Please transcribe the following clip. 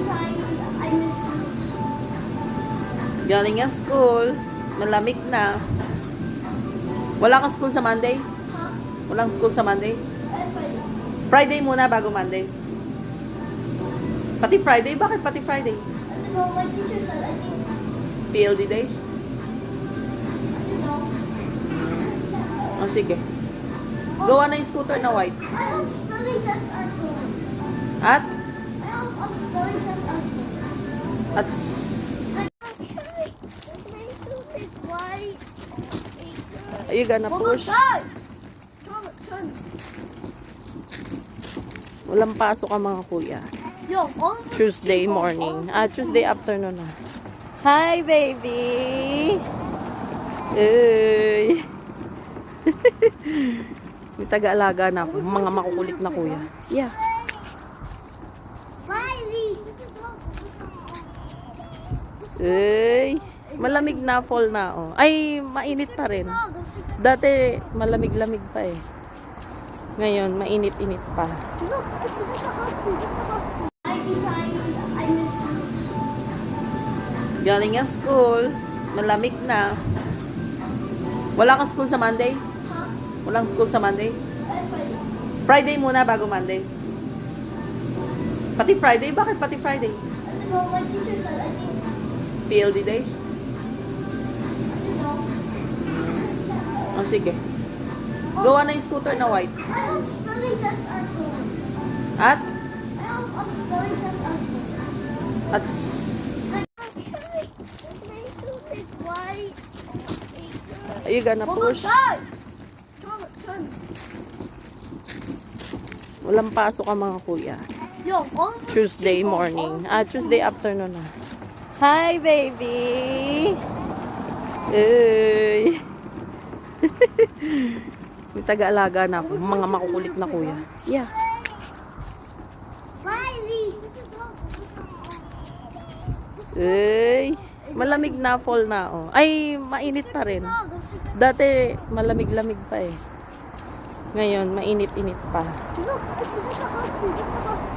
I miss you. Galing ang school. Malamig na. Wala kang school sa Monday? Walang school sa Monday? Friday. Friday muna bago Monday. Pati Friday? Bakit pati Friday? I don't know, my teacher said, I think, PLD day? I don't know. O sige. Gawa na yung scooter na white. I have spelling test at home. At? I have a spelling test at home. At White. are you gonna push? Walang pasok ang mga kuya. Yo, all Tuesday morning. Tuesday afternoon na. Hi, baby! Uy! May taga-alaga na ako. Mga makukulit na kuya. Yeah. Miley. Uy! Malamig na, fall na. Oh. Ay, mainit pa rin. Dati, malamig-lamig pa eh. Ngayon, mainit-init pa. Look, it's a hot I miss you. Galing ang school. Malamig na. Wala kang school sa Monday? Walang school sa Monday? Friday. Friday muna bago Monday. Pati Friday? Bakit pati Friday? I don't know, my teacher said, I think, PLD day? I don't know. O sige. Gawa na yung scooter na white. I have spelling test at home. At? I have a spelling test at home. At White. are you gonna push? Walang pasok ang mga kuya. Yo, all Tuesday morning. Tuesday afternoon na. Hi, baby! Uy! May taga-alaga na ako. Mga makukulit na kuya. Yeah. Miley. Uy! Malamig na, fall na. Oh. Ay, mainit pa rin. Dati, malamig-lamig pa eh. Ngayon, mainit-init pa. Look, it's a hot